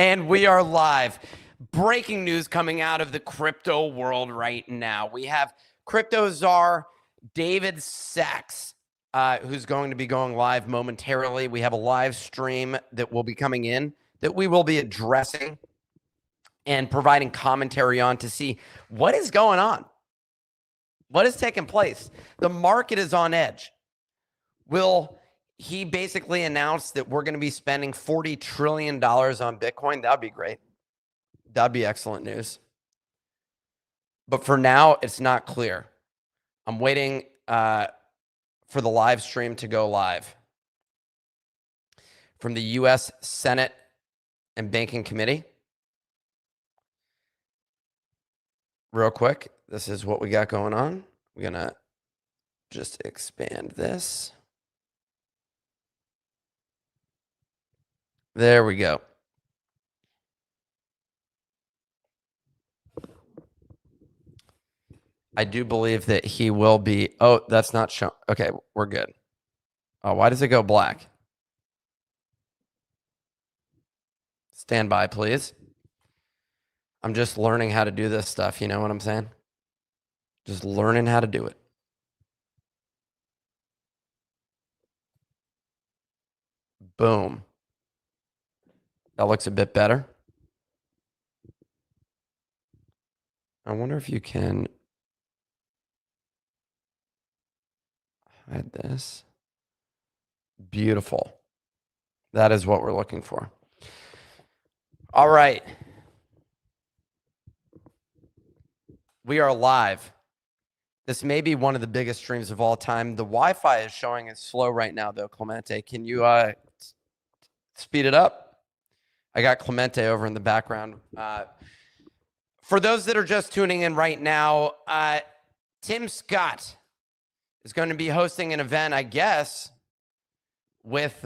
And we are live. Breaking news coming out of the crypto world right now. We have crypto czar David Sachs, who's going to be going live momentarily. We have a live stream that will be coming in that we will be addressing and providing commentary on to see what is going on. What is taking place? The market is on edge. He basically announced that we're going to be spending $40 trillion on Bitcoin. That would be great. That would be excellent news. But for now, it's not clear. I'm waiting for the live stream to go live from the U.S. Senate and Banking Committee. Real quick, this is what we got going on. We're going to just expand this. There we go. I do believe that he will be. Oh, that's not shown. Okay, we're good. Oh, why does it go black? Stand by, please. I'm just learning how to do this stuff. You know what I'm saying? Just learning how to do it. Boom. That looks a bit better. I wonder if you can hide this. Beautiful. That is what we're looking for. All right. We are live. This may be one of the biggest streams of all time. The Wi-Fi is showing it's slow right now, though, Clemente. Can you speed it up? I got Clemente over in the background. For those that are just tuning in right now, Tim Scott is going to be hosting an event, I guess, with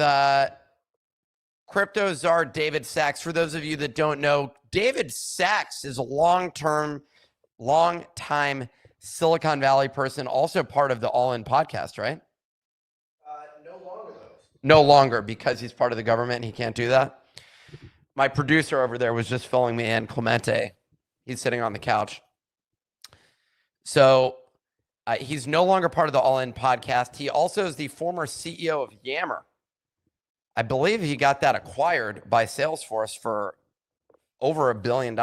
crypto czar David Sachs. For those of you that don't know, David Sachs is a long-time Silicon Valley person, also part of the All In podcast, right? No longer, though. No longer, because he's part of the government. He can't do that. My producer over there was just filling me in, Clemente. He's sitting on the couch. So he's no longer part of the All In podcast. He also is the former CEO of Yammer. I believe he got that acquired by Salesforce for over $1 billion,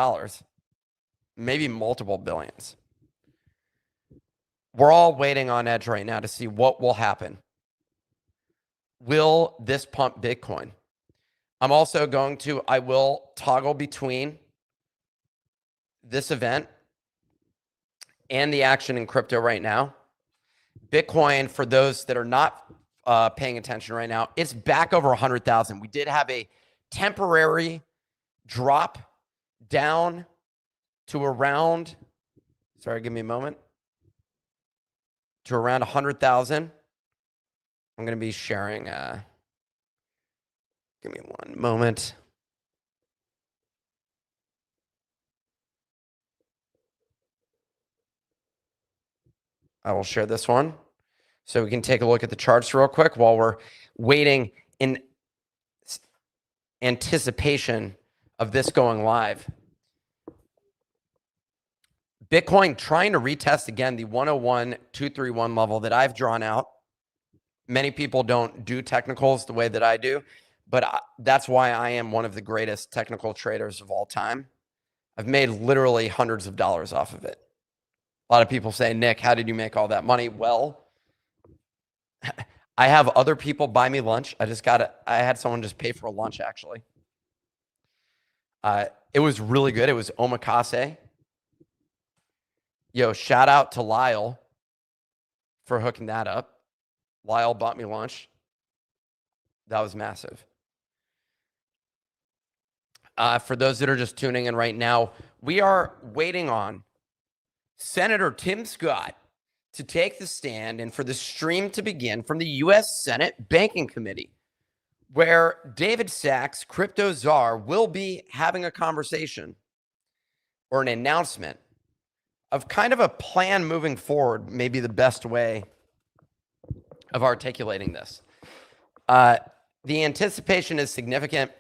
maybe multiple billions. We're all waiting on edge right now to see what will happen. Will this pump Bitcoin? I'm also I will toggle between this event and the action in crypto right now. Bitcoin, for those that are not paying attention right now, it's back over 100,000. We did have a temporary drop down to around, give me a moment, to around 100,000. I'm going to be sharing, give me one moment. I will share this one so we can take a look at the charts real quick while we're waiting in anticipation of this going live. Bitcoin trying to retest again the 101,231 level that I've drawn out. Many people don't do technicals the way that I do, but that's why I am one of the greatest technical traders of all time. I've made literally hundreds of dollars off of it. A lot of people say, Nick, how did you make all that money? Well, I have other people buy me lunch. I had someone just pay for a lunch, actually. It was really good. It was omakase. Yo, shout out to Lyle for hooking that up. Lyle bought me lunch. That was massive. For those that are just tuning in right now, we are waiting on Senator Tim Scott to take the stand and for the stream to begin from the U.S. Senate Banking Committee, where David Sachs, crypto czar, will be having a conversation or an announcement of kind of a plan moving forward, maybe the best way of articulating this. The anticipation is significant,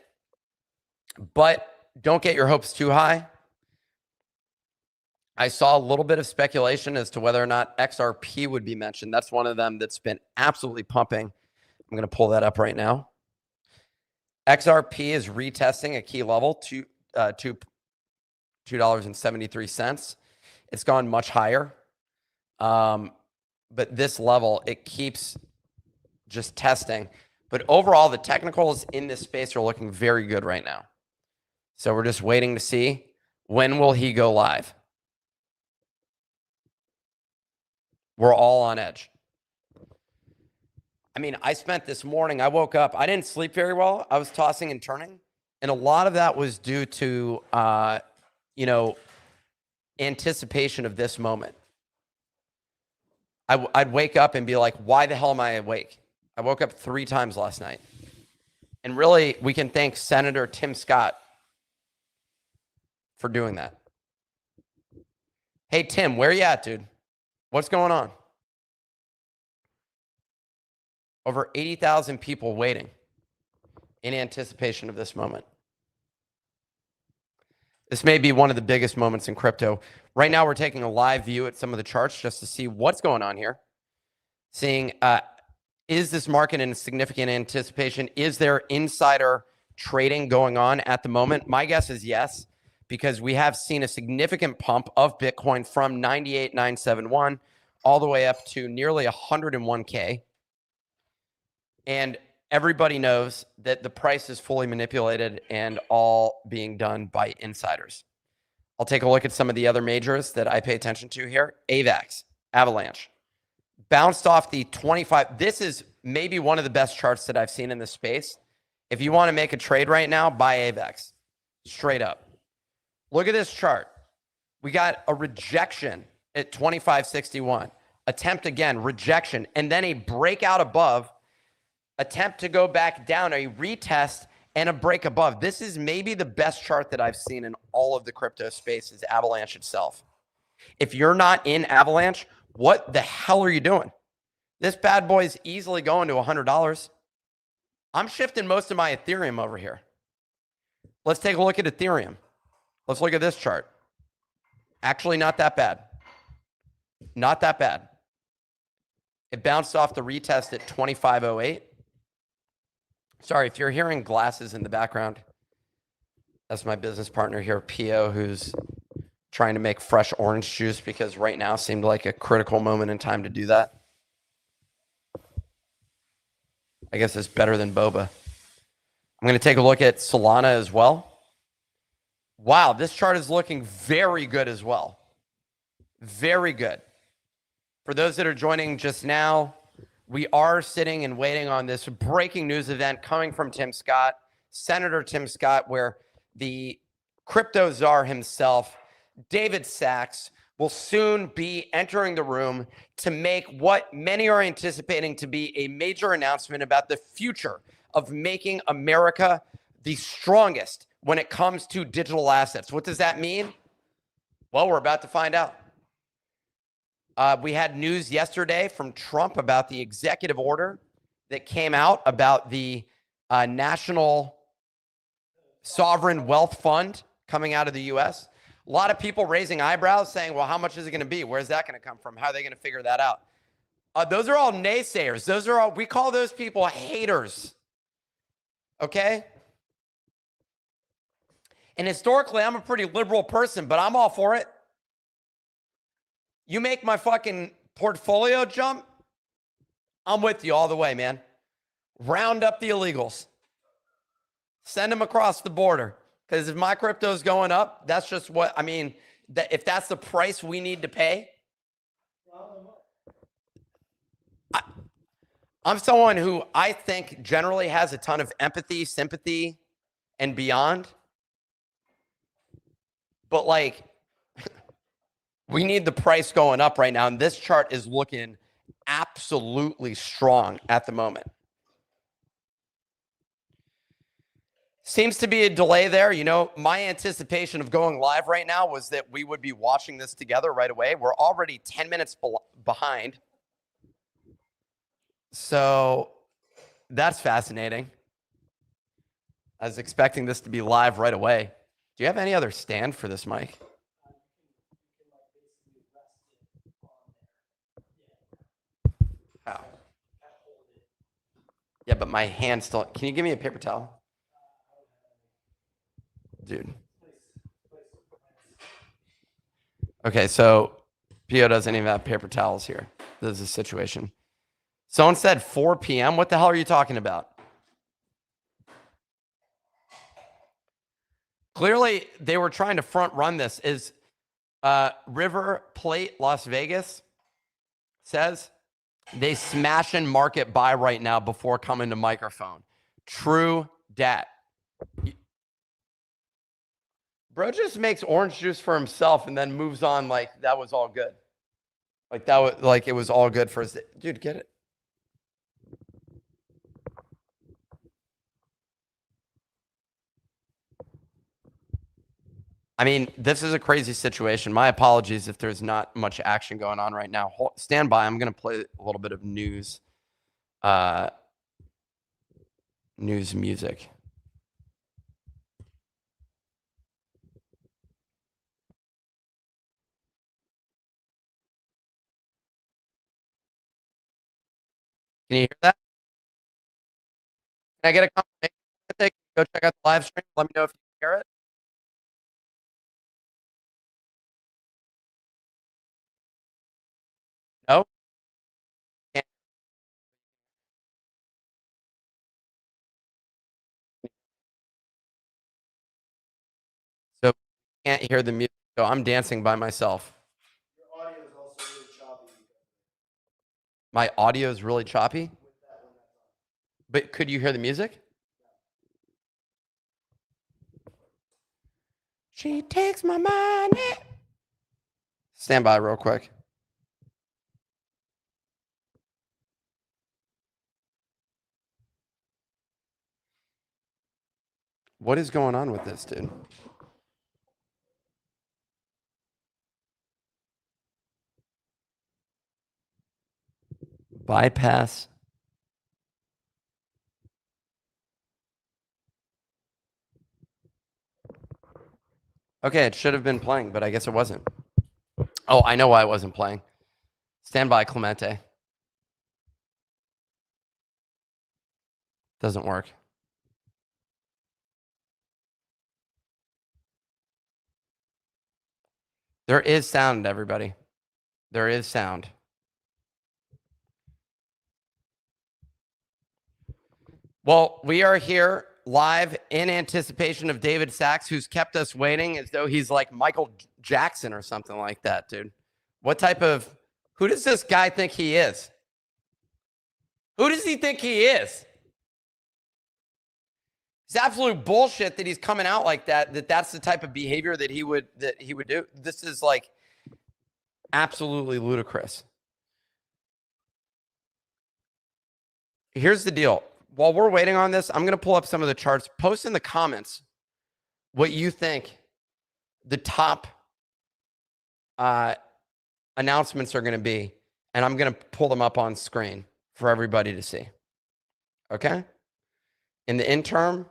but don't get your hopes too high. I saw a little bit of speculation as to whether or not XRP would be mentioned. That's one of them that's been absolutely pumping. I'm going to pull that up right now. XRP is retesting a key level, $2.73. It's gone much higher. But this level, it keeps just testing. But overall, the technicals in this space are looking very good right now. So we're just waiting to see when will he go live. We're all on edge. I mean, I spent this morning, I woke up, I didn't sleep very well. I was tossing and turning. And a lot of that was due to, anticipation of this moment. I'd wake up and be like, why the hell am I awake? I woke up 3 times last night. And really, we can thank Senator Tim Scott for doing that. Hey, Tim, where you at, dude? What's going on? Over 80,000 people waiting in anticipation of this moment. This may be one of the biggest moments in crypto. Right now, we're taking a live view at some of the charts just to see what's going on here. Seeing, is this market in significant anticipation? Is there insider trading going on at the moment? My guess is yes, because we have seen a significant pump of Bitcoin from 98,971 all the way up to nearly 101K. And everybody knows that the price is fully manipulated and all being done by insiders. I'll take a look at some of the other majors that I pay attention to here. AVAX, Avalanche, bounced off the 25. This is maybe one of the best charts that I've seen in this space. If you want to make a trade right now, buy AVAX. Straight up. Look at this chart. We got a rejection at 25.61. Attempt again, rejection, and then a breakout above. Attempt to go back down, a retest, and a break above. This is maybe the best chart that I've seen in all of the crypto space is Avalanche itself. If you're not in Avalanche, what the hell are you doing? This bad boy is easily going to $100. I'm shifting most of my Ethereum over here. Let's take a look at Ethereum. Let's look at this chart. Actually, not that bad. Not that bad. It bounced off the retest at 25.08. Sorry, if you're hearing glasses in the background, that's my business partner here, Pio, who's trying to make fresh orange juice because right now seemed like a critical moment in time to do that. I guess it's better than boba. I'm going to take a look at Solana as well. Wow, this chart is looking very good as well. Very good. For those that are joining just now, we are sitting and waiting on this breaking news event coming from Tim Scott, Senator Tim Scott, where the crypto czar himself, David Sachs, will soon be entering the room to make what many are anticipating to be a major announcement about the future of making America the strongest when it comes to digital assets. What does that mean? Well, we're about to find out. We had news yesterday from Trump about the executive order that came out about the National Sovereign Wealth Fund coming out of the U.S. A lot of people raising eyebrows saying, well, how much is it going to be? Where's that going to come from? How are they going to figure that out? Those are all naysayers. Those are all, we call those people haters. Okay? And historically, I'm a pretty liberal person, but I'm all for it. You make my fucking portfolio jump, I'm with you all the way, man. Round up the illegals. Send them across the border. Because if my crypto is going up, that's just what, I mean, if that's the price we need to pay. I'm someone who I think generally has a ton of empathy, sympathy, and beyond. But like, we need the price going up right now. And this chart is looking absolutely strong at the moment. Seems to be a delay there. You know, my anticipation of going live right now was that we would be watching this together right away. We're already 10 minutes behind. So that's fascinating. I was expecting this to be live right away. Do you have any other stand for this mic? Oh. Yeah, but my hand still. Can you give me a paper towel? Dude. Okay, so Pio doesn't even have paper towels here. This is a situation. Someone said 4 p.m. What the hell are you talking about? Clearly, they were trying to front run this. Is River Plate Las Vegas says they smash and market buy right now before coming to microphone. True dat. Bro just makes orange juice for himself and then moves on like that was all good. Like that was like it was all good for his dude, get it? I mean, this is a crazy situation. My apologies if there's not much action going on right now. Stand by. I'm going to play a little bit of news music. Can you hear that? Can I get a confirmation? Go check out the live stream. Let me know if you can hear it. No? Can't. So can't hear the music. So I'm dancing by myself. Your audio is also really choppy. My audio is really choppy? But could you hear the music? She takes my money. Stand by real quick. What is going on with this, dude? Bypass. Okay, it should have been playing, but I guess it wasn't. Oh, I know why it wasn't playing. Stand by, Clemente. Doesn't work. There is sound, everybody. There is sound. Well, we are here live in anticipation of David Sachs, who's kept us waiting as though he's like Michael Jackson or something like that, dude. What type of, who does this guy think he is? Who does he think he is? It's absolute bullshit that he's coming out like that, that's the type of behavior that he would do. This is like absolutely ludicrous. Here's the deal. While we're waiting on this, I'm going to pull up some of the charts. Post in the comments what you think the top announcements are going to be, and I'm going to pull them up on screen for everybody to see. Okay? In the interim,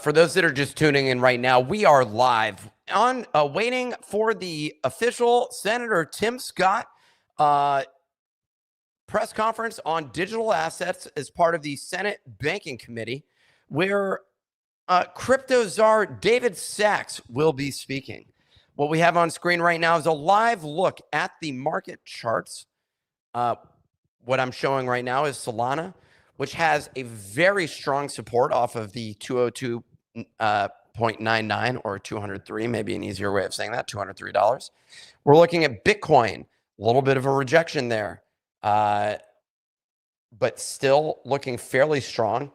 for those that are just tuning in right now, we are live on waiting for the official Senator Tim Scott press conference on digital assets as part of the Senate Banking Committee, where crypto czar David Sachs will be speaking. What we have on screen right now is a live look at the market charts. What I'm showing right now is Solana, which has a very strong support off of the 202.99 or 203, maybe an easier way of saying that, $203. We're looking at Bitcoin, a little bit of a rejection there, but still looking fairly strong.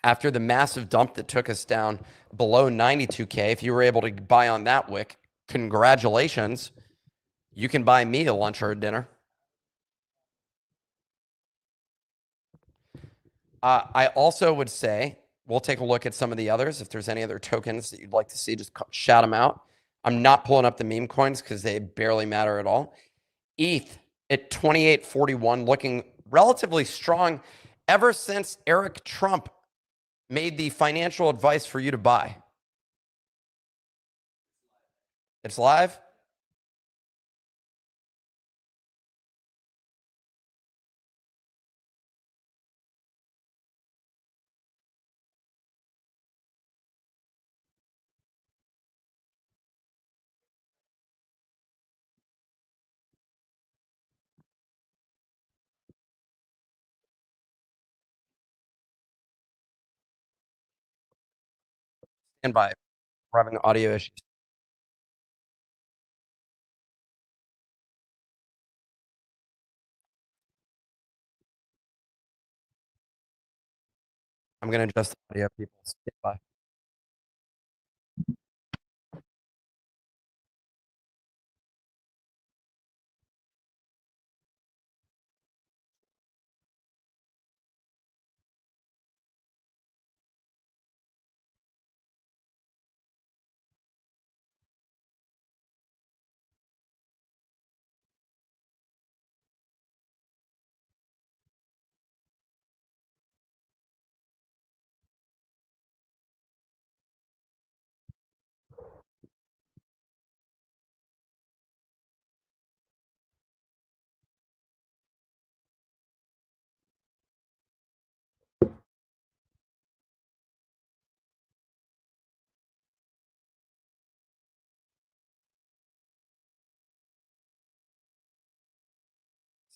After the massive dump that took us down below 92K, if you were able to buy on that wick, congratulations. You can buy me a lunch or a dinner. I also would say we'll take a look at some of the others. If there's any other tokens that you'd like to see, just shout them out. I'm not pulling up the meme coins because they barely matter at all. ETH at 28.41, looking relatively strong ever since Eric Trump made the financial advice for you to buy. It's live. Stand by. We're having audio issues. I'm going to adjust the audio, people. Stand by.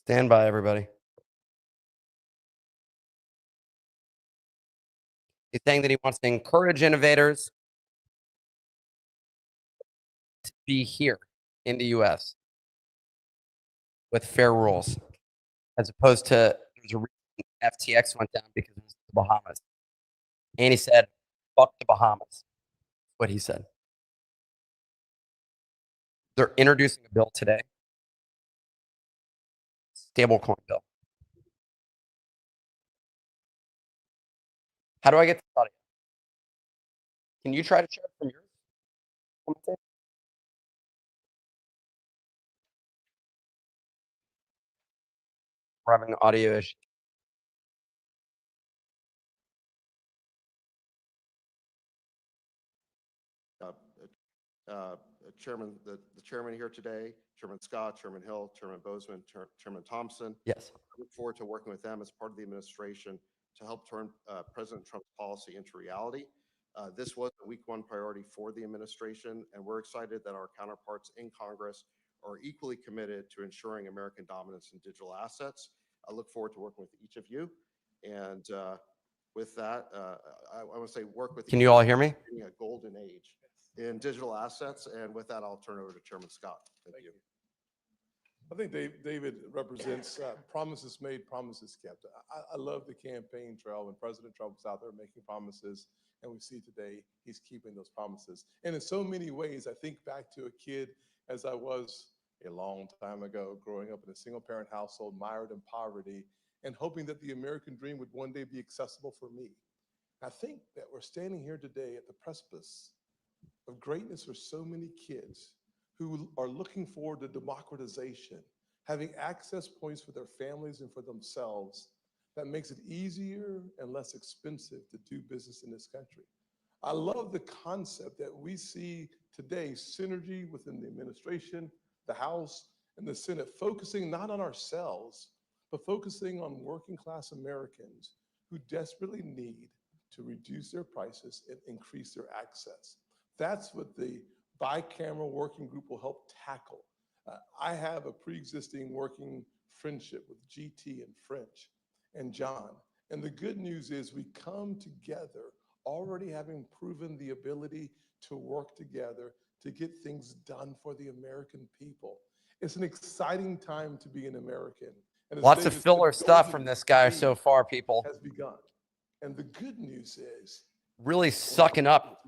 Stand by, everybody. He's saying that he wants to encourage innovators to be here in the U.S. with fair rules, as opposed to there's a reason FTX went down because it was the Bahamas. And he said, fuck the Bahamas. What he said. They're introducing a bill today, stablecoin bill. How do I get this audio? Can you try to share it from yours? We're having audio issues. The chairman here today, Chairman Scott, Chairman Hill, Chairman Bozeman, Chairman Thompson. Yes. I look forward to working with them as part of the administration to help turn President Trump's policy into reality. This was a week one priority for the administration, and we're excited that our counterparts in Congress are equally committed to ensuring American dominance in digital assets. I look forward to working with each of you. And with that, I want to say work with. Can you all hear me? A golden age in digital assets. And with that, I'll turn it over to Chairman Scott. Thank you. I think David represents promises made, promises kept. I love the campaign trail when President Trump was out there making promises, and we see today he's keeping those promises. And in so many ways, I think back to a kid as I was a long time ago, growing up in a single-parent household, mired in poverty, and hoping that the American dream would one day be accessible for me. I think that we're standing here today at the precipice of greatness for so many kids who are looking forward to democratization, having access points for their families and for themselves that makes it easier and less expensive to do business in this country. I love the concept that we see today, synergy within the administration, the House, and the Senate, focusing not on ourselves, but focusing on working class Americans who desperately need to reduce their prices and increase their access. That's what the bicameral working group will help tackle. I have a pre-existing working friendship with GT and French and John. And the good news is we come together already having proven the ability to work together to get things done for the American people. It's an exciting time to be an American. And lots of filler stuff from this guy so far, people. Has begun. And the good news is really sucking up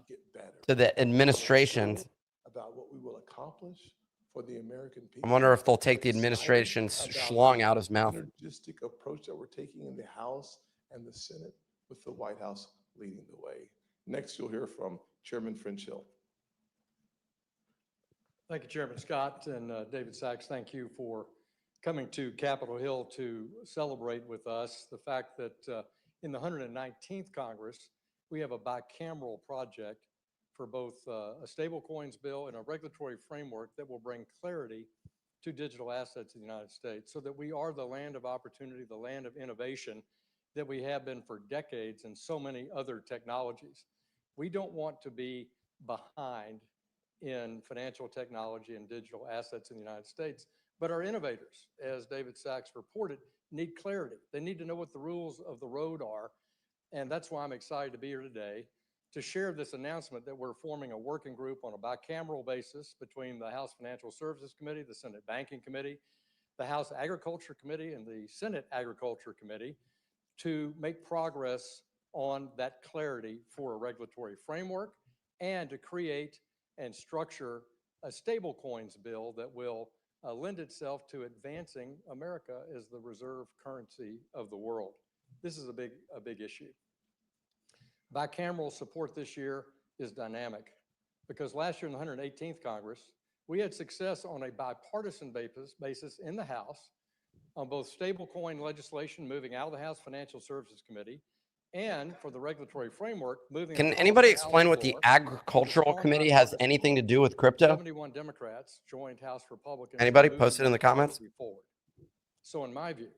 to the administration about what we will accomplish for the American people. I wonder if they'll take the administration's schlong out his mouth. Synergistic approach that we're taking in the House and the Senate, with the White House leading the way. Next, you'll hear from Chairman French Hill. Thank you, Chairman Scott, and David Sachs, thank you for coming to Capitol Hill to celebrate with us the fact that in the 119th Congress, we have a bicameral project for both a stablecoins bill and a regulatory framework that will bring clarity to digital assets in the United States so that we are the land of opportunity, the land of innovation that we have been for decades in so many other technologies. We don't want to be behind in financial technology and digital assets in the United States, but our innovators, as David Sachs reported, need clarity. They need to know what the rules of the road are. And that's why I'm excited to be here today to share this announcement that we're forming a working group on a bicameral basis between the House Financial Services Committee, the Senate Banking Committee, the House Agriculture Committee, and the Senate Agriculture Committee to make progress on that clarity for a regulatory framework and to create and structure a stablecoins bill that will lend itself to advancing America as the reserve currency of the world. This is a big issue. Bicameral support this year is dynamic because last year in the 118th Congress, we had success on a bipartisan basis in the House on both stablecoin legislation moving out of the House Financial Services Committee and for the regulatory framework moving. Can anybody explain what the Agricultural Committee has anything to do with crypto? 71 Democrats joined House Republicans. Anybody post it in the comments? Forward. So in my view,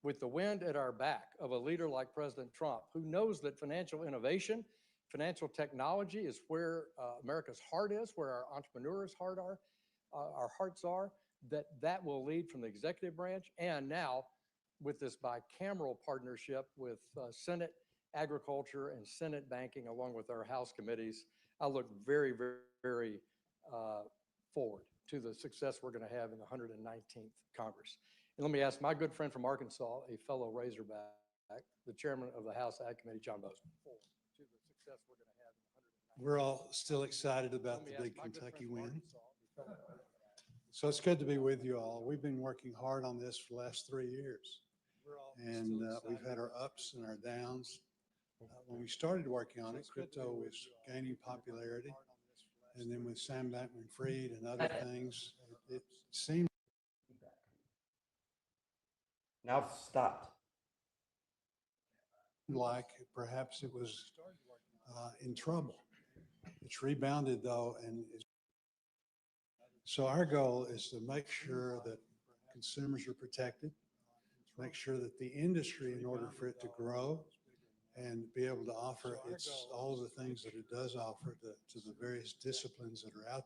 with the wind at our back of a leader like President Trump, who knows that financial innovation, financial technology is where America's heart is, where our entrepreneurs' our hearts are, that will lead from the executive branch. And now with this bicameral partnership with Senate Agriculture and Senate Banking, along with our House committees, I look very, very, very forward to the success we're going to have in the 119th Congress. And let me ask my good friend from Arkansas, a fellow Razorback, the chairman of the House Ag Committee, John Bozeman, to the success we're going to have in the 119th. We're all still excited about the big Kentucky win. So it's good to be with you all. We've been working hard on this for the last 3 years. And we've had our ups and our downs. When we started working on it, crypto was gaining popularity. And then with Sam Bankman-Fried and other things, it seemed Now it's stopped. like perhaps it was in trouble. It's rebounded though, and so our goal is to make sure that consumers are protected, make sure that the industry, in order for it to grow and be able to offer all the things that it does offer to the various disciplines that are out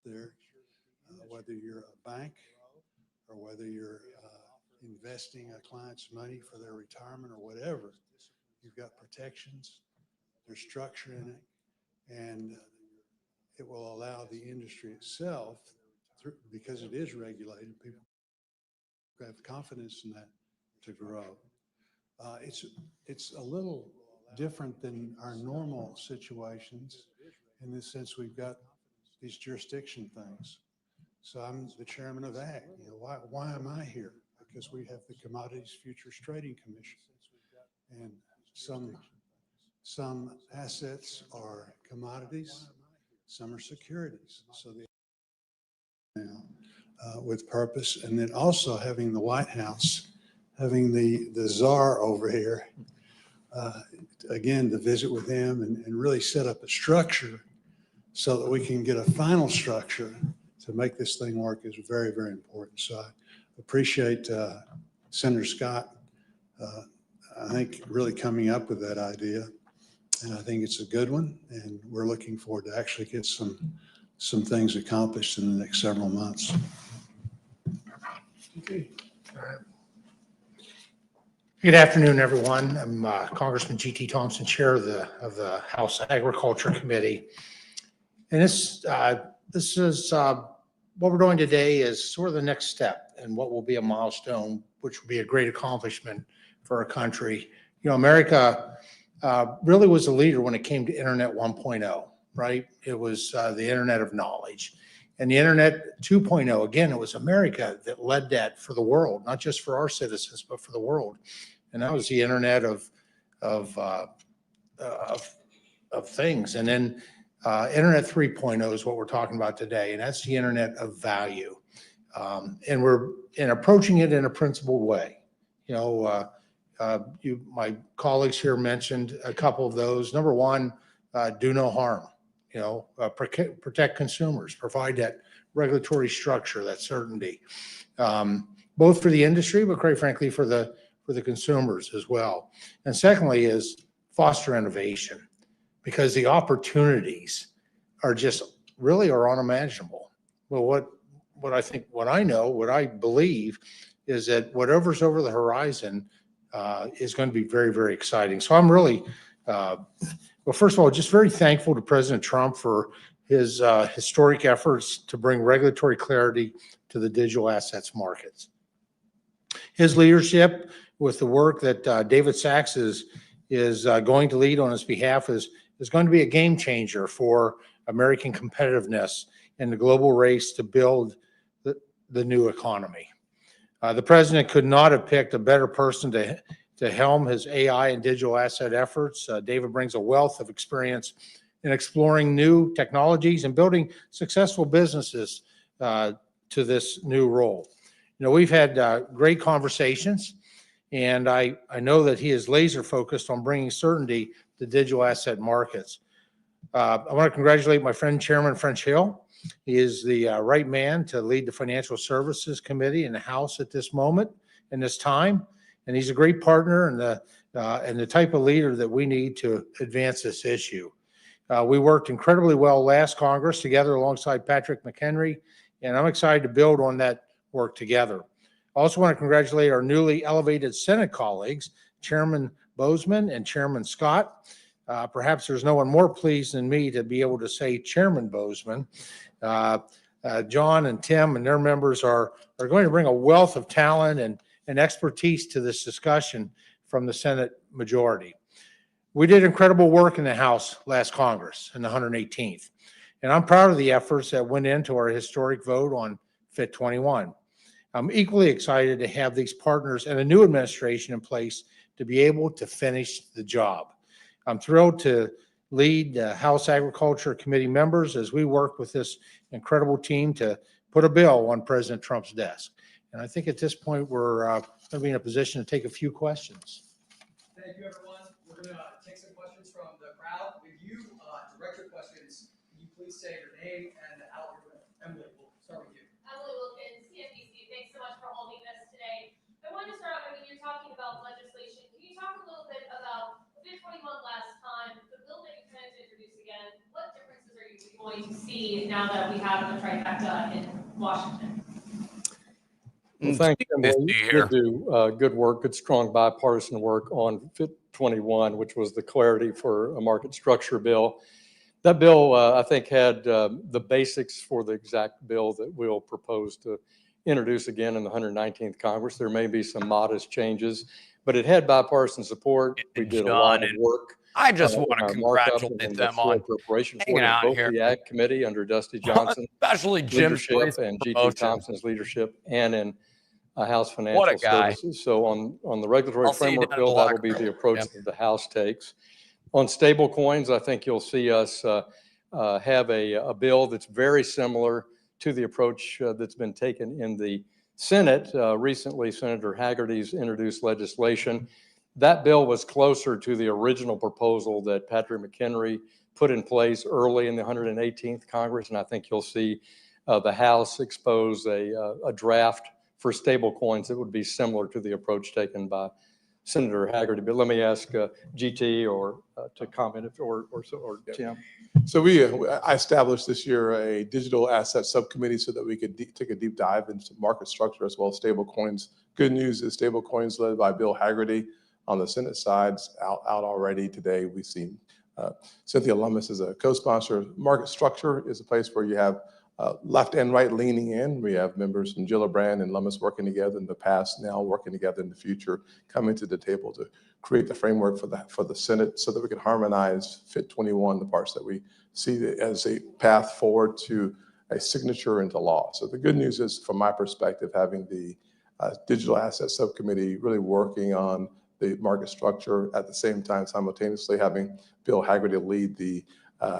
there, whether you're a bank or whether you're investing a client's money for their retirement or whatever, you've got protections, there's structure in it, and it will allow the industry itself, because it is regulated, people have confidence in that to grow. It's a little different than our normal situations in the sense we've got these jurisdiction things. So I'm the chairman of AG. You know, why am I here? Because we have the Commodities Futures Trading Commission, and some assets are commodities, some are securities. So now with purpose, and then also having the White House, having the Czar over here, again, to visit with him and really set up a structure so that we can get a final structure to make this thing work is very, very important. So I appreciate Senator Scott, I think, really coming up with that idea. And I think it's a good one. And we're looking forward to actually get some things accomplished in the next several months. Okay. All right. Good afternoon, everyone. I'm Congressman G.T. Thompson, Chair of the House Agriculture Committee. And this is what we're doing today is sort of the next step and what will be a milestone, which will be a great accomplishment for our country. You know, America really was a leader when it came to Internet 1.0, right? It was the Internet of knowledge. And the Internet 2.0, again, it was America that led that for the world, not just for our citizens, but for the world. And that was the Internet of things. And then Internet 3.0 is what we're talking about today, and that's the Internet of value. And we're approaching it in a principled way. You know, My colleagues here mentioned a couple of those. Number one, do no harm. Protect consumers, provide that regulatory structure, that certainty, both for the industry, but quite frankly for the consumers as well. And secondly is foster innovation, because the opportunities are just really are unimaginable. Well, what I believe is that whatever's over the horizon is going to be very, very exciting. So I'm really, well, first of all, just very thankful to President Trump for his historic efforts to bring regulatory clarity to the digital assets markets. His leadership with the work that David Sachs is going to lead on his behalf is going to be a game changer for American competitiveness in the global race to build the new economy. The president could not have picked a better person to helm his AI and digital asset efforts. David brings a wealth of experience in exploring new technologies and building successful businesses to this new role. We've had great conversations, and I know that he is laser focused on bringing certainty to digital asset markets. I want to congratulate my friend, Chairman French Hill. He is the right man to lead the Financial Services Committee in the House at this moment, in this time. And he's a great partner and the type of leader that we need to advance this issue. We worked incredibly well last Congress together alongside Patrick McHenry, and I'm excited to build on that work together. I also want to congratulate our newly elevated Senate colleagues, Chairman Bozeman and Chairman Scott. Perhaps there's no one more pleased than me to be able to say Chairman Bozeman. John and Tim and their members are going to bring a wealth of talent and expertise to this discussion from the Senate majority. We did incredible work in the House last Congress in the 118th, and I'm proud of the efforts that went into our historic vote on Fit 21. I'm equally excited to have these partners and a new administration in place to be able to finish the job. I'm thrilled to lead House Agriculture Committee members as we work with this incredible team to put a bill on President Trump's desk. And I think at this point, we're going to be in a position to take a few questions. Thank you, everyone. We're going to take some questions from the crowd. If you direct your questions, can you please say your name and the outlet you're with? Emily, we'll start with you. Emily Wilkins, CNBC. Thanks so much for holding this today. I wanted to start out, you're talking about legislation. Can you talk a little bit about Fit 21 last time, the bill that you plan to introduce again? What differences are you going to see now that we have the trifecta in Washington? Well, thanks, Emily. You did do good work, good, strong bipartisan work on Fit 21, which was the clarity for a market structure bill. That bill, I think, had the basics for the exact bill that we'll propose to introduce again in the 119th Congress. There may be some modest changes, but it had bipartisan support. We did a lot of work. I just want to congratulate them on hanging out both here. The Ag Committee under Dusty Johnson, especially Jim's leadership and GT Thompson's leadership, and in House Financial Services. So on the regulatory framework bill, that'll be the approach that the House takes. On stable coins, I think you'll see us have a bill that's very similar to the approach that's been taken in the Senate. Recently, Senator Hagerty's introduced legislation. That bill was closer to the original proposal that Patrick McHenry put in place early in the 118th Congress, and I think you'll see the House expose a draft for stable coins that would be similar to the approach taken by Senator Hagerty. But let me ask GT or to comment or Tim. So I established this year a digital asset subcommittee so that we could take a deep dive into market structure as well as stable coins. Good news is stable coins led by Bill Hagerty on the Senate side's out already today. We've seen Cynthia Lummis as a co-sponsor. Market structure is a place where you have left and right leaning in. We have members from Gillibrand and Lummis working together in the past, now working together in the future, coming to the table to create the framework for the Senate so that we can harmonize Fit 21, the parts that we see as a path forward to a signature into law. So the good news is, from my perspective, having the Digital Asset Subcommittee really working on the market structure at the same time, simultaneously having Bill Hagerty lead the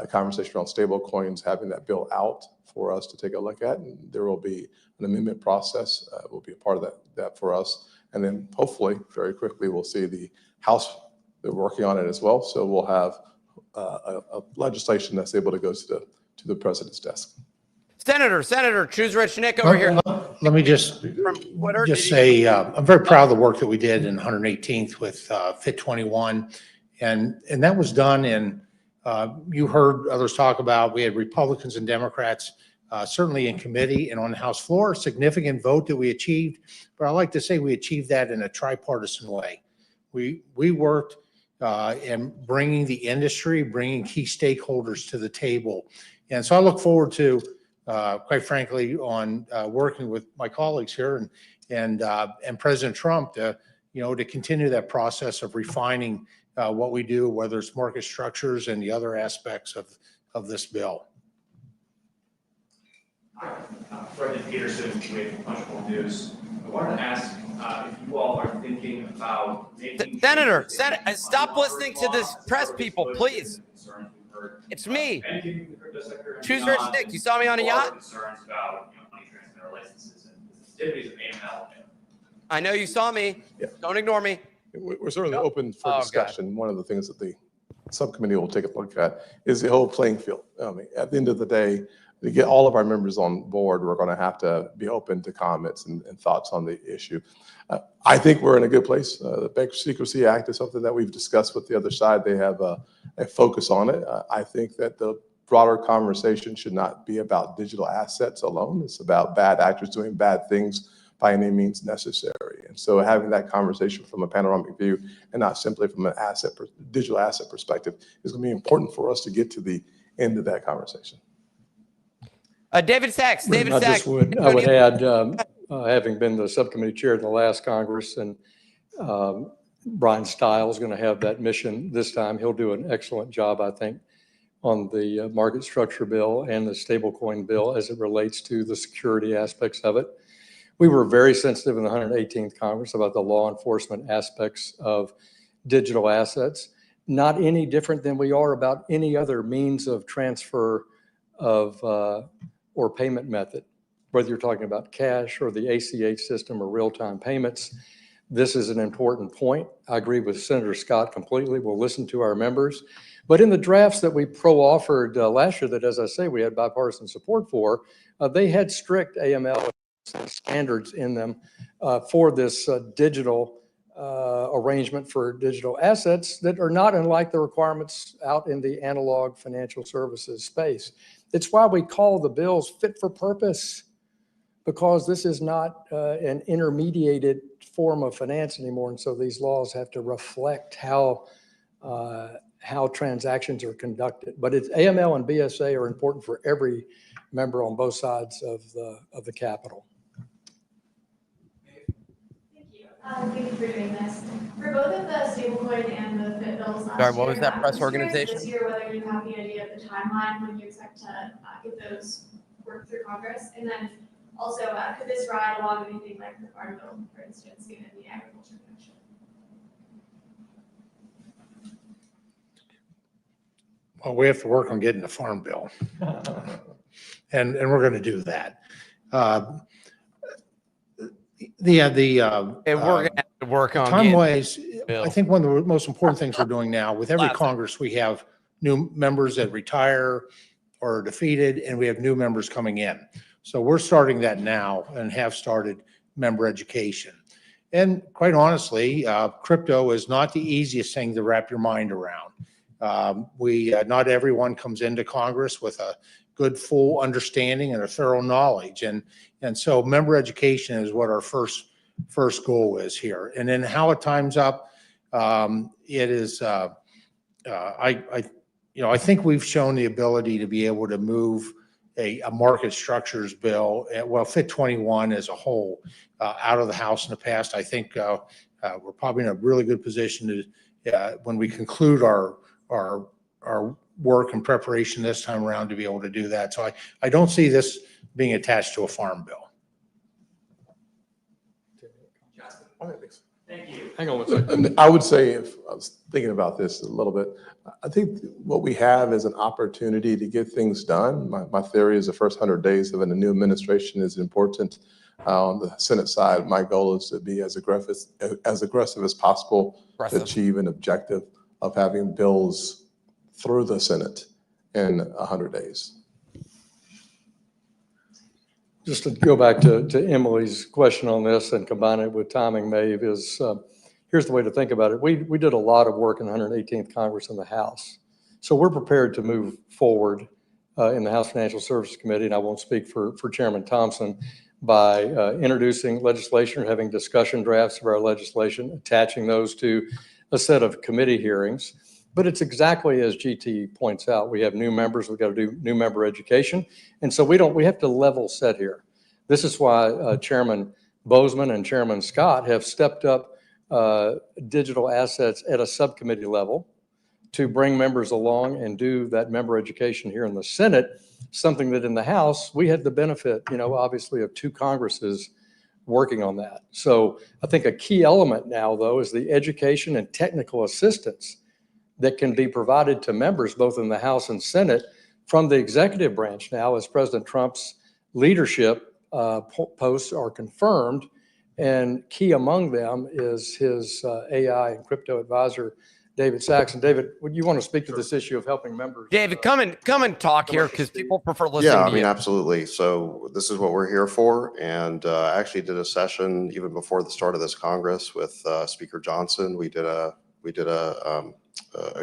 conversation on stable coins, having that bill out for us to take a look at. And there will be an amendment process, will be a part of that for us. And then hopefully, very quickly, we'll see the House, they're working on it as well. So we'll have a legislation that's able to go to the president's desk. Senator, choose Rich Nick over here. Let me just From Twitter, did you- say, I'm very proud of the work that we did in 118th with Fit 21. And that was done in, you heard others talk about, we had Republicans and Democrats, certainly in committee and on the House floor, a significant vote that we achieved. But I like to say we achieved that in a tripartisan way. We worked in bringing the industry, bringing key stakeholders to the table. And so I look forward to, quite frankly, on working with my colleagues here and President Trump to continue that process of refining what we do, whether it's market structures and the other aspects of this bill. Brendan Peterson with Punchbowl News. I wanted to ask if you all are thinking about making Senator, stop listening to this press people, please. It's me. Choose Rich Nick. You saw me on a yacht? Concerns about money transmitter licenses and the sensitivities of AML. I know you saw me. Yeah. Don't ignore me. We're certainly open for Oh, God. discussion. One of the things that the subcommittee will take a look at is the whole playing field. I mean, at the end of the day, to get all of our members on board, we're going to have to be open to comments and thoughts on the issue. I think we're in a good place. The Bank Secrecy Act is something that we've discussed with the other side. They have a focus on it. I think that the broader conversation should not be about digital assets alone. It's about bad actors doing bad things by any means necessary. And so having that conversation from a panoramic view and not simply from an digital asset perspective is going to be important for us to get to the end of that conversation. David Sachs. I would add, having been the subcommittee chair in the last Congress, and Brian Stiles is going to have that mission this time. He'll do an excellent job, I think, on the market structure bill and the stablecoin bill as it relates to the security aspects of it. We were very sensitive in the 118th Congress about the law enforcement aspects of digital assets, not any different than we are about any other means of transfer of or payment method, whether you're talking about cash or the ACH system or real-time payments. This is an important point. I agree with Senator Scott completely. We'll listen to our members. But in the drafts that we pro-offered last year that, as I say, we had bipartisan support for, they had strict AML standards in them for this digital arrangement for digital assets that are not unlike the requirements out in the analog financial services space. It's why we call the bills fit for purpose, because this is not an intermediated form of finance anymore. And so these laws have to reflect how transactions are conducted. But it's AML and BSA are important for every member on both sides of the Capitol. Thank you. Thank you for doing this. For both of the stablecoin and the FIT bills last Sorry, what was year, that press I'm just curious organization? This year, whether you have the idea of the timeline when you expect to get those worked through Congress, and then also could this ride along anything like the Farm Bill, for instance, given the agriculture connection? Well, we have to work on getting the Farm Bill. And we're going to do that. And we're going to have to work on getting Time-wise, bill. I think one of the most important things we're doing now, with every Classic. Congress, we have new members that retire or are defeated, and we have new members coming in. So we're starting that now and have started member education. And quite honestly, crypto is not the easiest thing to wrap your mind around. Not everyone comes into Congress with a good, full understanding and a thorough knowledge. And so member education is what our first goal is here. And then how it times up, it is, I think we've shown the ability to be able to move a market structures bill, well, Fit 21 as a whole, out of the House in the past. I think we're probably in a really good position to, when we conclude our work and preparation this time around, to be able to do that. So I don't see this being attached to a farm bill. Thank you. Hang on one second. I would say, if I was thinking about this a little bit, I think what we have is an opportunity to get things done. My theory is the first 100 days of a new administration is important. On the Senate side, my goal is to be as aggressive as possible to Aggressive. achieve an objective of having bills through the Senate in 100 days. Just to go back to Emily's question on this and combine it with timing, Maeve, is here's the way to think about it. We did a lot of work in the 118th Congress in the House. So we're prepared to move forward in the House Financial Services Committee, and I won't speak for Chairman Thompson, by introducing legislation or having discussion drafts of our legislation, attaching those to a set of committee hearings. But it's exactly as GT points out. We have new members. We've got to do new member education. And so we have to level set here. This is why Chairman Bozeman and Chairman Scott have stepped up digital assets at a subcommittee level to bring members along and do that member education here in the Senate, something that in the House, we had the benefit, obviously of 2 Congresses working on that. So I think a key element now, though, is the education and technical assistance that can be provided to members both in the House and Senate from the executive branch now as President Trump's leadership posts are confirmed. And key among them is his AI and crypto advisor, David Saxon. David, would you want to speak to this issue of helping members? David, come and talk here because people prefer listening Yeah, to I mean, you. absolutely. So this is what we're here for. And I actually did a session even before the start of this Congress with Speaker Johnson. We did a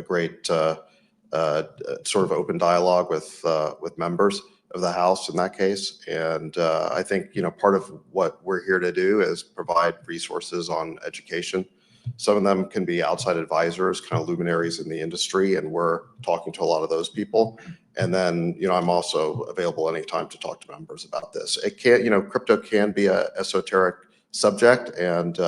great sort of open dialogue with members of the House in that case. And I think, part of what we're here to do is provide resources on education. Some of them can be outside advisors, kind of luminaries in the industry, and we're talking to a lot of those people. And then, I'm also available anytime to talk to members about this. It can't, crypto can be a esoteric subject, and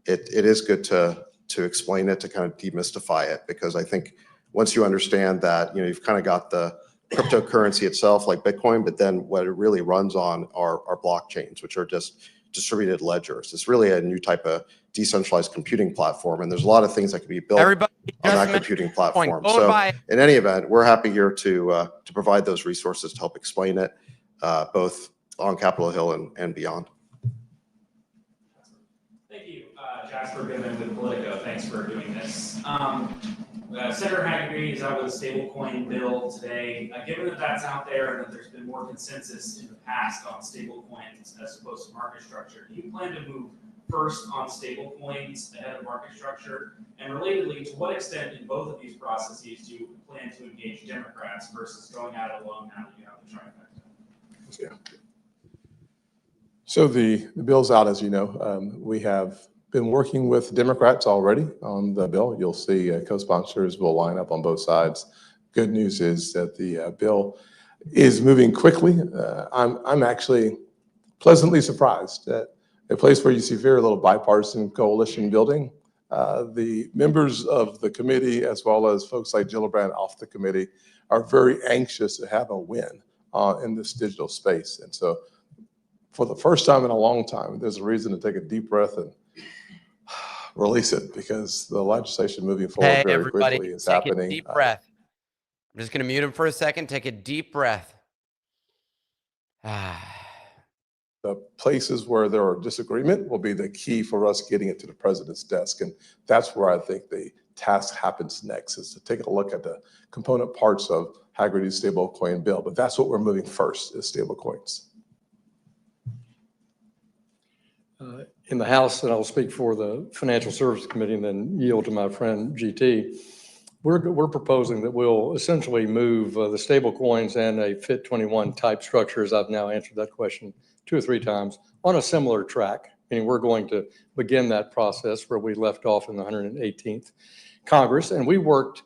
it is good to explain it, to kind of demystify it, because I think once you understand that, you've kind of got the cryptocurrency itself like Bitcoin, but then what it really runs on are blockchains, which are just distributed ledgers. It's really a new type of decentralized computing platform, and there's a lot of things that can be built Everybody on just that mentioned computing Bitcoin. platform. Go So buy it. in any event, we're happy here to provide those resources to help explain it, both on Capitol Hill and beyond. Thank you, Jasper Goodman with Politico. Thanks for doing this. Senator Hagerty is out with a stablecoin bill today. Given that that's out there and that there's been more consensus in the past on stablecoins as opposed to market structure, do you plan to move first on stablecoins ahead of market structure? And relatedly, to what extent in both of these processes do you plan to engage Democrats versus going at it alone now that you have the trifecta? Yeah. So the bill's out, as you know. We have been working with Democrats already on the bill. You'll see co-sponsors will line up on both sides. Good news is that the bill is moving quickly. I'm actually pleasantly surprised at a place where you see very little bipartisan coalition building. The members of the committee, as well as folks like Gillibrand off the committee, are very anxious to have a win in this digital space. And so for the first time in a long time, there's a reason to take a deep breath and release it, because the legislation moving forward Hey, very everybody, quickly is take happening. a deep breath. I'm just going to mute him for a second. Take a deep breath. The places where there are disagreement will be the key for us getting it to the president's desk. And that's where I think the task happens next, is to take a look at the component parts of Hagerty's stablecoin bill. But that's what we're moving first, is stablecoins. In the House, and I'll speak for the Financial Services Committee and then yield to my friend GT, we're proposing that we'll essentially move the stable coins and a FIT 21 type structure, as I've now answered that question 2 or 3 times, on a similar track. Meaning we're going to begin that process where we left off in the 118th Congress. And we worked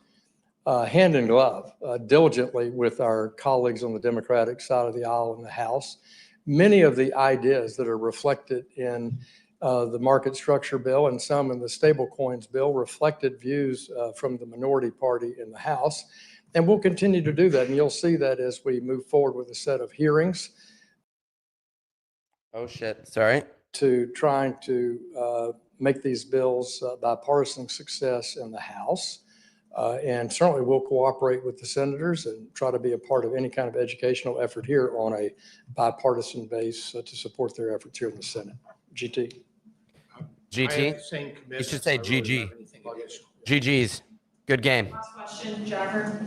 hand in glove diligently with our colleagues on the Democratic side of the aisle in the House. Many of the ideas that are reflected in the market structure bill and some in the stablecoins bill reflected views from the minority party in the House. And we'll continue to do that. And you'll see that as we move forward with a set of hearings. Oh, shit. Sorry. To trying to make these bills bipartisan success in the House. And certainly we'll cooperate with the senators and try to be a part of any kind of educational effort here on a bipartisan base to support their efforts here in the Senate. GT. I have GT. the same You should commitments. say I really don't GG. have anything additional. GG's. Good game. Last question, Jennifer.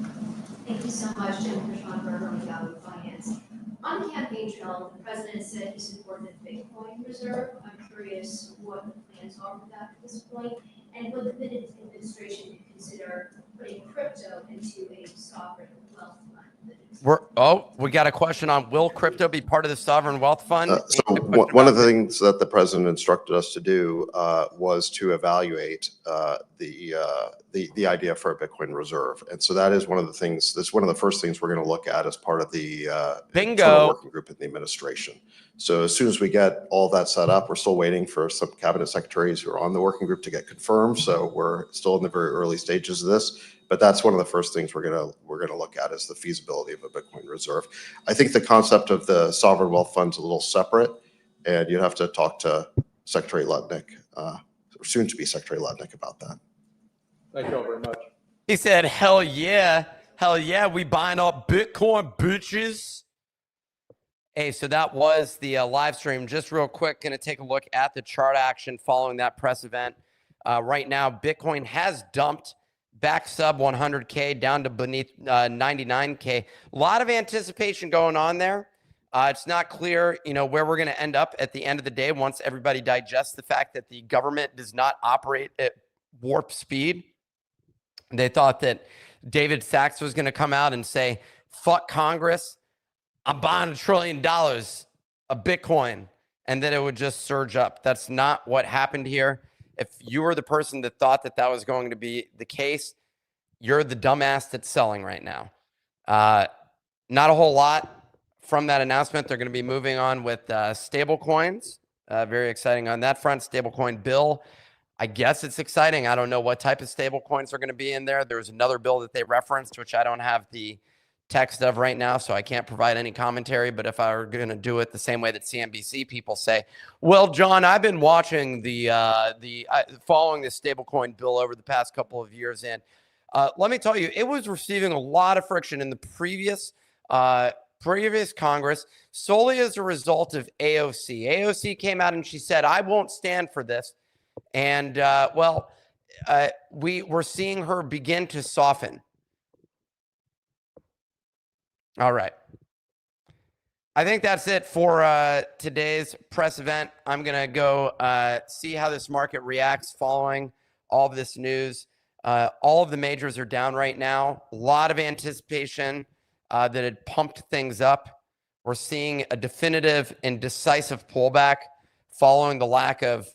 Thank you so much, Jennifer Schonberg on Yahoo Finance. On the campaign trail, the president said he supported the Bitcoin reserve. I'm curious what the plans are for that at this point, and would the Biden administration consider putting crypto into a sovereign wealth fund? We got a question on will crypto be part of the sovereign wealth fund? So And a question one of about the things that the president instructed us to do was to evaluate the idea for a Bitcoin reserve. And so that is one of the things, that's one of the first things we're going to look at as part of the internal Bingo. working group in the administration. So as soon as we get all that set up, we're still waiting for some cabinet secretaries who are on the working group to get confirmed. So we're still in the very early stages of this. But that's one of the first things we're gonna look at is the feasibility of a Bitcoin reserve. I think the concept of the sovereign wealth fund is a little separate, and you'd have to talk to Secretary Lutnick, or soon to be Secretary Lutnick, about that. Thank you all very much. He said, hell yeah, we buying up Bitcoin, bitches. Hey, so that was the live stream. Just real quick, going to take a look at the chart action following that press event. Right now, Bitcoin has dumped back sub 100K down to beneath 99K. A lot of anticipation going on there. It's not clear, where we're going to end up at the end of the day once everybody digests the fact that the government does not operate at warp speed. They thought that David Sachs was going to come out and say, fuck Congress, I'm buying $1 trillion of Bitcoin, and that it would just surge up. That's not what happened here. If you were the person that thought that that was going to be the case, you're the dumbass that's selling right now. Not a whole lot from that announcement. They're going to be moving on with stable coins. Very exciting on that front. Stablecoin bill. I guess it's exciting. I don't know what type of stable coins are going to be in there. There's another bill that they referenced, which I don't have the text of right now, so I can't provide any commentary. But if I were going to do it the same way that CNBC people say, well, John, I've been watching following this stablecoin bill over the past couple of years, and let me tell you, it was receiving a lot of friction in the previous Congress, solely as a result of AOC. AOC came out and she said, I won't stand for this. And we're seeing her begin to soften. All right. I think that's it for today's press event. I'm going to go see how this market reacts following all of this news. All of the majors are down right now. A lot of anticipation that had pumped things up. We're seeing a definitive and decisive pullback following the lack of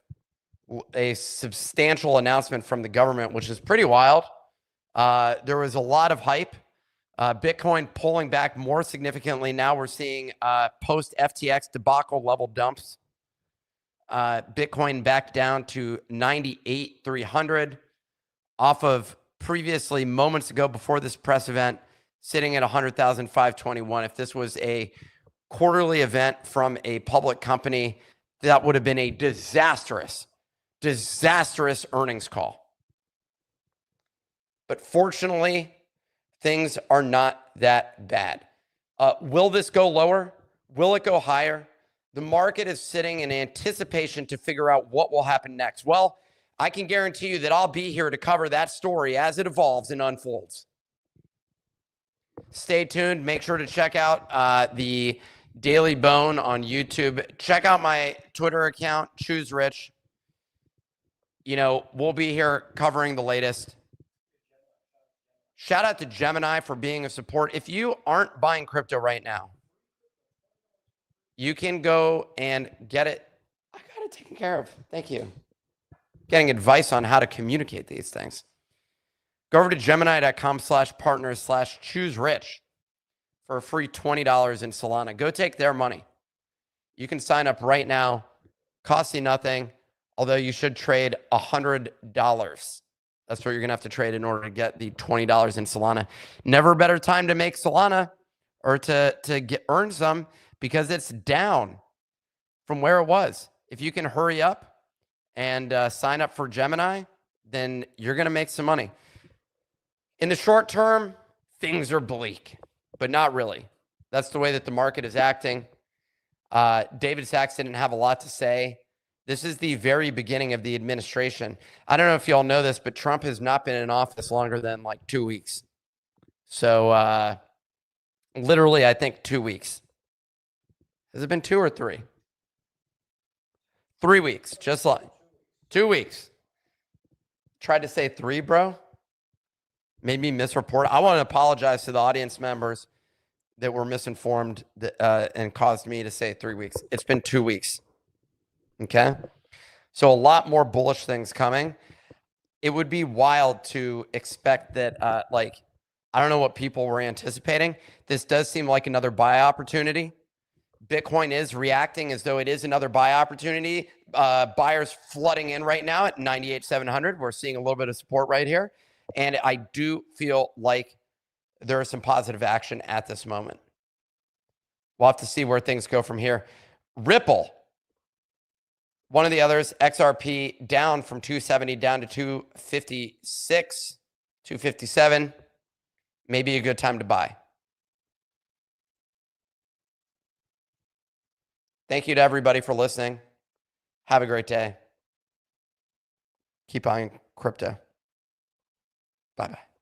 a substantial announcement from the government, which is pretty wild. There was a lot of hype. Bitcoin pulling back more significantly. Now we're seeing post FTX debacle level dumps. Bitcoin back down to 98,300 off of previously moments ago before this press event, sitting at 100,521. If this was a quarterly event from a public company, that would have been a disastrous earnings call. But fortunately, things are not that bad. Will this go lower? Will it go higher? The market is sitting in anticipation to figure out what will happen next. Well, I can guarantee you that I'll be here to cover that story as it evolves and unfolds. Stay tuned. Make sure to check out the Daily Bone on YouTube. Check out my Twitter account, Choose Rich. We'll be here covering the latest. Shout out to Gemini for being a support. If you aren't buying crypto right now, you can go and get it. I got it taken care of. Thank you. Getting advice on how to communicate these things. Go over to gemini.com/partners/chooserich for a free $20 in Solana. Go take their money. You can sign up right now. Costs you nothing, although you should trade $100. That's what you're going to have to trade in order to get the $20 in Solana. Never a better time to make Solana or to earn some, because it's down from where it was. If you can hurry up and sign up for Gemini, then you're going to make some money. In the short term, things are bleak, but not really. That's the way that the market is acting. David Sachs didn't have a lot to say. This is the very beginning of the administration. I don't know if y'all know this, but Trump has not been in office longer than like 2 weeks. So literally, I think 2 weeks. Has it been 2 or 3? 3 weeks, just like 2 weeks. Tried to say 3, bro. Made me misreport. I want to apologize to the audience members that were misinformed and caused me to say 3 weeks. It's been 2 weeks. Okay. So a lot more bullish things coming. It would be wild to expect that, I don't know what people were anticipating. This does seem like another buy opportunity. Bitcoin is reacting as though it is another buy opportunity. Buyers flooding in right now at 98,700. We're seeing a little bit of support right here. And I do feel like there is some positive action at this moment. We'll have to see where things go from here. Ripple, one of the others, XRP, down from 270 down to 256, 257. Maybe a good time to buy. Thank you to everybody for listening. Have a great day. Keep buying crypto. Bye-bye.